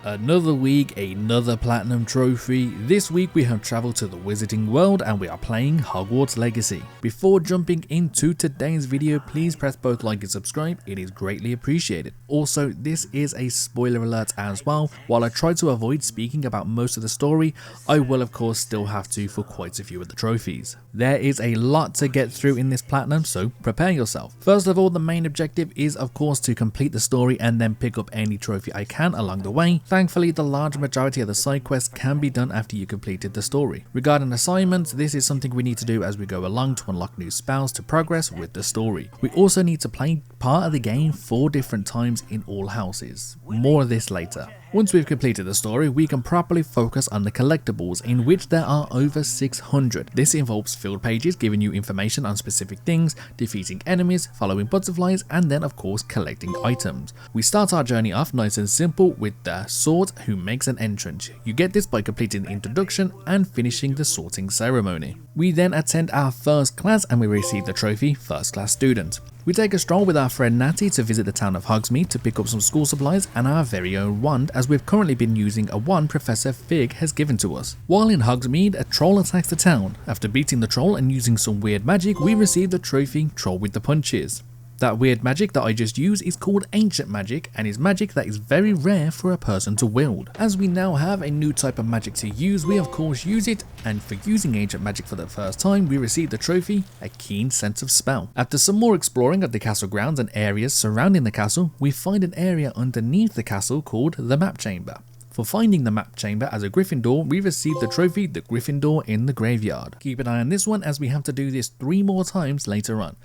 Another week, another platinum trophy. This week we have travelled to the Wizarding World and we are playing Hogwarts Legacy. Before jumping into today's video, please press both like and subscribe, it is greatly appreciated. Also, this is a spoiler alert as well. While I try to avoid speaking about most of the story, I will of course still have to for quite a few of the trophies. There is a lot to get through in this platinum, so prepare yourself. First of all, the main objective is of course to complete the story and then pick up any trophy I can along the way. Thankfully, the large majority of the side quests can be done after you completed the story. Regarding assignments, this is something we need to do as we go along to unlock new spells to progress with the story. We also need to play part of the game 4 different times in all houses. More of this later. Once we've completed the story, we can properly focus on the collectibles, in which there are over 600. This involves field pages giving you information on specific things, defeating enemies, following butterflies, and then of course collecting items. We start our journey off nice and simple with the sort who makes an entrance. You get this by completing the introduction and finishing the sorting ceremony. We then attend our first class and we receive the trophy First Class Student. We take a stroll with our friend Natty to visit the town of Hogsmeade to pick up some school supplies and our very own wand, as we've currently been using a wand Professor Fig has given to us. While in Hogsmeade, a troll attacks the town. After beating the troll and using some weird magic, we receive the trophy Troll with the Punches. That weird magic that I just used is called ancient magic and is magic that is very rare for a person to wield. As we now have a new type of magic to use, we of course use it, and for using ancient magic for the first time we receive the trophy A Keen Sense of Spell. After some more exploring of the castle grounds and areas surrounding the castle, we find an area underneath the castle called the Map Chamber. For finding the map chamber as a Gryffindor, we received the trophy the Gryffindor in the Graveyard. Keep an eye on this one as we have to do this 3 more times later on.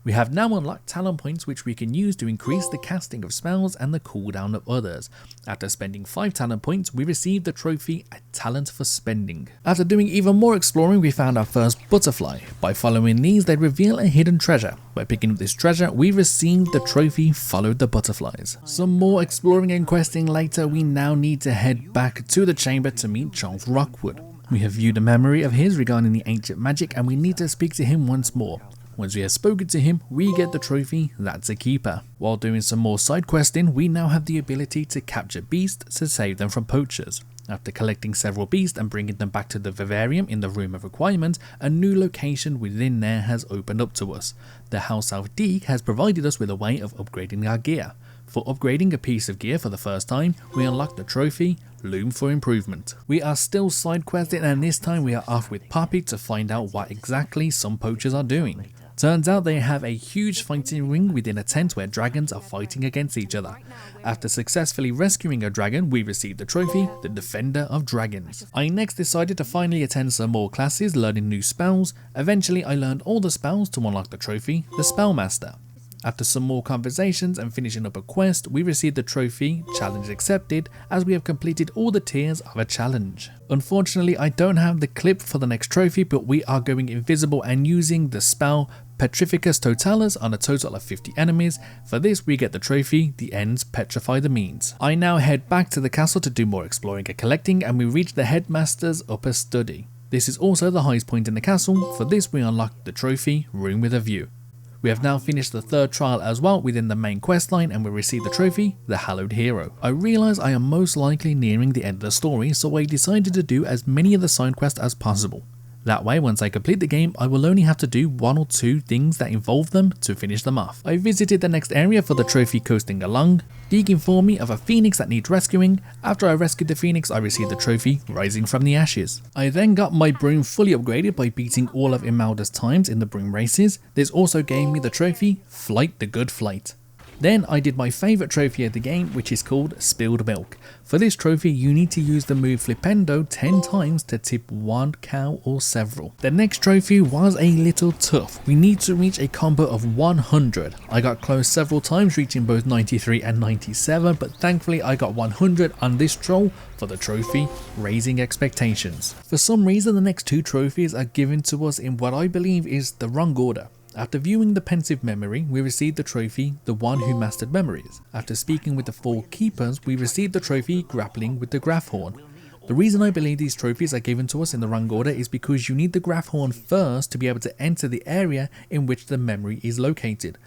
We have now unlocked talent points which we can use to increase the casting of spells and the cooldown of others. After spending 5 talent points, we received the trophy A Talent for Spending. After doing even more exploring, we found our first butterfly. By following these, they reveal a hidden treasure. By picking up this treasure, we received the trophy Follow the Butterflies. Some more exploring and questing later, we now need to head back to the chamber to meet Charles Rockwood. We have viewed a memory of his regarding the ancient magic and we need to speak to him once more. Once we have spoken to him, we get the trophy That's a Keeper. While doing some more side questing, we now have the ability to capture beasts to save them from poachers. After collecting several beasts and bringing them back to the vivarium in the Room of Requirement, a new location within there has opened up to us. The House of Deek has provided us with a way of upgrading our gear. For upgrading a piece of gear for the first time, we unlock the trophy Loom for Improvement. We are still side questing and this time we are off with Poppy to find out what exactly some poachers are doing. Turns out they have a huge fighting ring within a tent where dragons are fighting against each other. After successfully rescuing a dragon, we received the trophy, the Defender of Dragons. I next decided to finally attend some more classes, learning new spells. Eventually I learned all the spells to unlock the trophy, the Spellmaster. After some more conversations and finishing up a quest, we received the trophy Challenge Accepted, as we have completed all the tiers of a challenge. Unfortunately, I don't have the clip for the next trophy, but we are going invisible and using the spell Petrificus Totalis on a total of 50 enemies. For this we get the trophy The Ends Petrify the Means. I now head back to the castle to do more exploring and collecting, and we reach the headmaster's upper study. This is also the highest point in the castle. For this we unlock the trophy Room with a View. We have now finished the 3rd trial as well within the main questline and we receive the trophy The Hallowed Hero. I realise I am most likely nearing the end of the story, so I decided to do as many of the side quests as possible. That way, once I complete the game, I will only have to do 1 or 2 things that involve them to finish them off. I visited the next area for the trophy Coasting Along. Deek informed me of a phoenix that needs rescuing. After I rescued the phoenix, I received the trophy Rising from the Ashes. I then got my broom fully upgraded by beating all of Imelda's times in the broom races. This also gave me the trophy Flight the Good Flight. Then I did my favourite trophy of the game, which is called Spilled Milk. For this trophy you need to use the move Flipendo 10 times to tip 1 cow or several. The next trophy was a little tough. We need to reach a combo of 100. I got close several times, reaching both 93 and 97, but thankfully I got 100 on this troll for the trophy Raising Expectations. For some reason the next 2 trophies are given to us in what I believe is the wrong order. After viewing the pensive memory, we received the trophy The One Who Mastered Memories. After speaking with the 4 keepers, we received the trophy Grappling with the Graphhorn. The reason I believe these trophies are given to us in the wrong order is because you need the Graphhorn first to be able to enter the area in which the memory is located.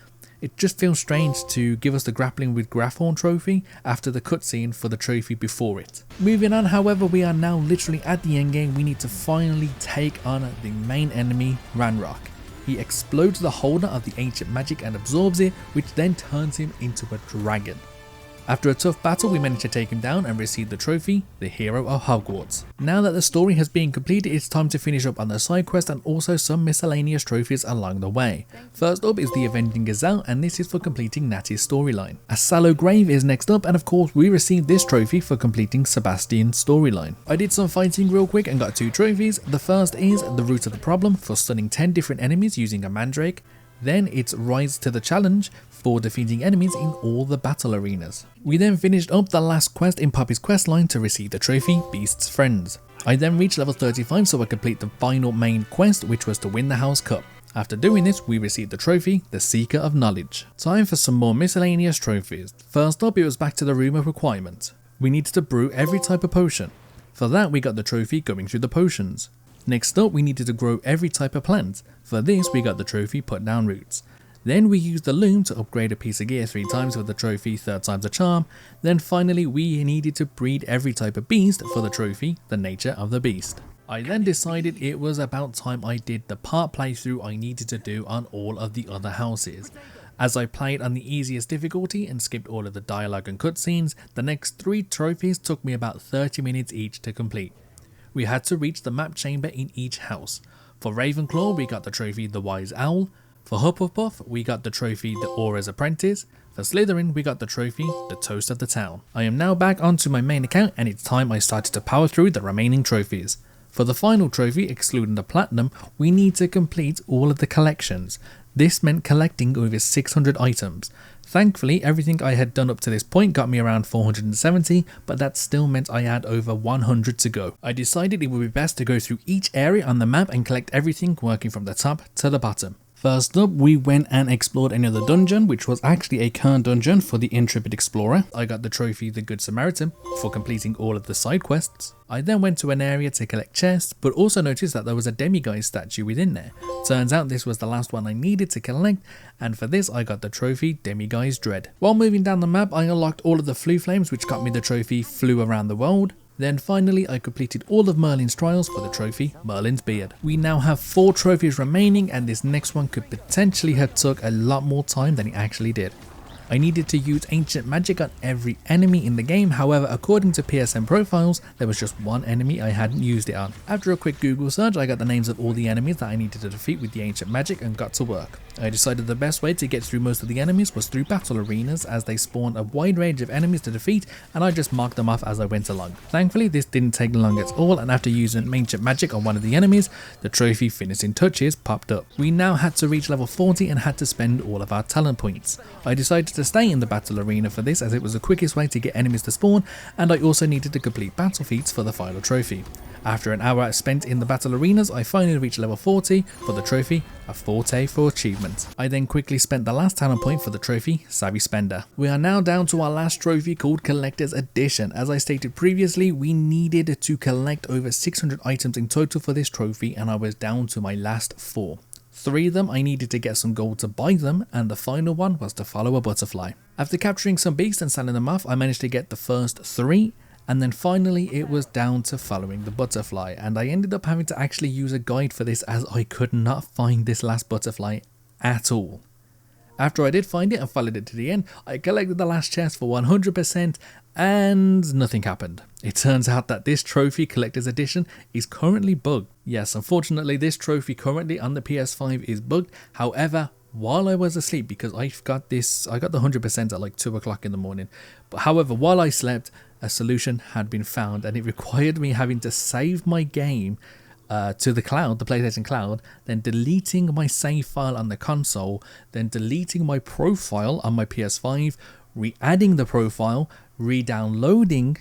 It just feels strange to give us the grappling with Graphorn trophy after the cutscene for the trophy before it. Moving on, however, we are now literally at the end game. We need to finally take on the main enemy, Ranrock. He explodes the holder of the ancient magic and absorbs it, which then turns him into a dragon. After a tough battle, we managed to take him down and receive the trophy, the Hero of Hogwarts. Now that the story has been completed, it's time to finish up on the side quest and also some miscellaneous trophies along the way. First up is the Avenging Gazelle, and this is for completing Natty's storyline. A Sallow Grave is next up, and of course we received this trophy for completing Sebastian's storyline. I did some fighting real quick and got 2 trophies. The first is the Root of the Problem for stunning 10 different enemies using a Mandrake. Then it's Rise to the Challenge for defeating enemies in all the battle arenas. We then finished up the last quest in Poppy's questline to receive the trophy, Beast's Friends. I then reached level 35 so I complete the final main quest, which was to win the House Cup. After doing this, we received the trophy, the Seeker of Knowledge. Time for some more miscellaneous trophies. First up, it was back to the Room of Requirement. We needed to brew every type of potion. For that, we got the trophy going through the potions. Next up, we needed to grow every type of plant. For this, we got the trophy Put Down Roots. Then we used the loom to upgrade a piece of gear 3 times for the trophy 3rd time's a charm. Then finally, we needed to breed every type of beast for the trophy, the Nature of the Beast. I then decided it was about time I did the part playthrough I needed to do on all of the other houses. As I played on the easiest difficulty and skipped all of the dialogue and cutscenes, the next 3 trophies took me about 30 minutes each to complete. We had to reach the map chamber in each house. For Ravenclaw, we got the trophy The Wise Owl. For Hufflepuff, we got the trophy The Aura's Apprentice. For Slytherin, we got the trophy The Toast of the Town. I am now back onto my main account, and it's time I started to power through the remaining trophies. For the final trophy, excluding the Platinum, we need to complete all of the collections. This meant collecting over 600 items. Thankfully, everything I had done up to this point got me around 470, but that still meant I had over 100 to go. I decided it would be best to go through each area on the map and collect everything working from the top to the bottom. First up, we went and explored another dungeon, which was actually a current dungeon for the Intrepid Explorer. I got the trophy The Good Samaritan for completing all of the side quests. I then went to an area to collect chests, but also noticed that there was a demiguise statue within there. Turns out this was the last one I needed to collect, and for this I got the trophy Demiguise Dread. While moving down the map, I unlocked all of the Floo Flames, which got me the trophy Flew Around the World. Then finally, I completed all of Merlin's trials for the trophy Merlin's Beard. We now have 4 trophies remaining, and this next one could potentially have took a lot more time than it actually did. I needed to use ancient magic on every enemy in the game, however according to PSN profiles there was just one enemy I hadn't used it on. After a quick Google search I got the names of all the enemies that I needed to defeat with the ancient magic and got to work. I decided the best way to get through most of the enemies was through battle arenas, as they spawned a wide range of enemies to defeat, and I just marked them off as I went along. Thankfully this didn't take long at all, and after using ancient magic on one of the enemies, the trophy Finishing Touches popped up. We now had to reach level 40 and had to spend all of our talent points. I decided to stay in the battle arena for this as it was the quickest way to get enemies to spawn, and I also needed to complete battle feats for the final trophy. After an hour spent in the battle arenas, I finally reached level 40 for the trophy, a Forte for Achievement. I then quickly spent the last talent point for the trophy, Savvy Spender. We are now down to our last trophy called Collector's Edition. As I stated previously, we needed to collect over 600 items in total for this trophy, and I was down to my last 4. 3 of them I needed to get some gold to buy them, and the final one was to follow a butterfly. After capturing some beasts and selling them off, I managed to get the first 3. And then finally it was down to following the butterfly, and I ended up having to actually use a guide for this as I could not find this last butterfly at all. After I did find it and followed it to the end, I collected the last chest for 100% and nothing happened. It turns out that this trophy collector's edition is currently bugged. Yes, unfortunately this trophy currently on the PS5 is bugged. However, while I was asleep, because I got the 100% at like 2 o'clock in the morning, but however while I slept a solution had been found, and it required me having to save my game to the cloud, the PlayStation Cloud, then deleting my save file on the console, then deleting my profile on my PS5, re-adding the profile, re-downloading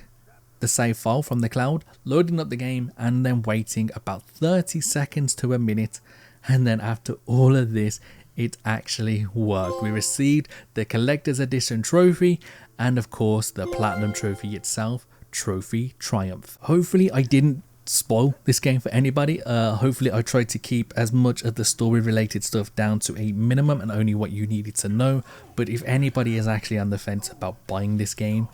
the save file from the cloud, loading up the game, and then waiting about 30 seconds to a minute. And then after all of this, it actually worked. We received the Collector's Edition trophy, and of course the Platinum trophy itself, Trophy Triumph. Hopefully I didn't spoil this game for anybody. Hopefully I tried to keep as much of the story related stuff down to a minimum and only what you needed to know. But if anybody is actually on the fence about buying this game,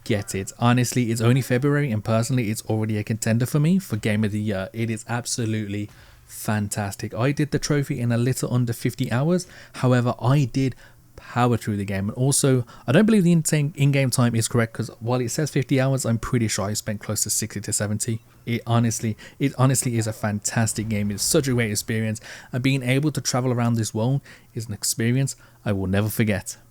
get it. Honestly, it's only February and personally it's already a contender for me for Game of the Year. It is absolutely fantastic. I did the trophy in a little under 50 hours. However, I did power through the game, and also I don't believe the in-game time is correct, because while it says 50 hours, I'm pretty sure I spent close to 60 to 70. It honestly is a fantastic game. It's such a great experience, and being able to travel around this world is an experience I will never forget.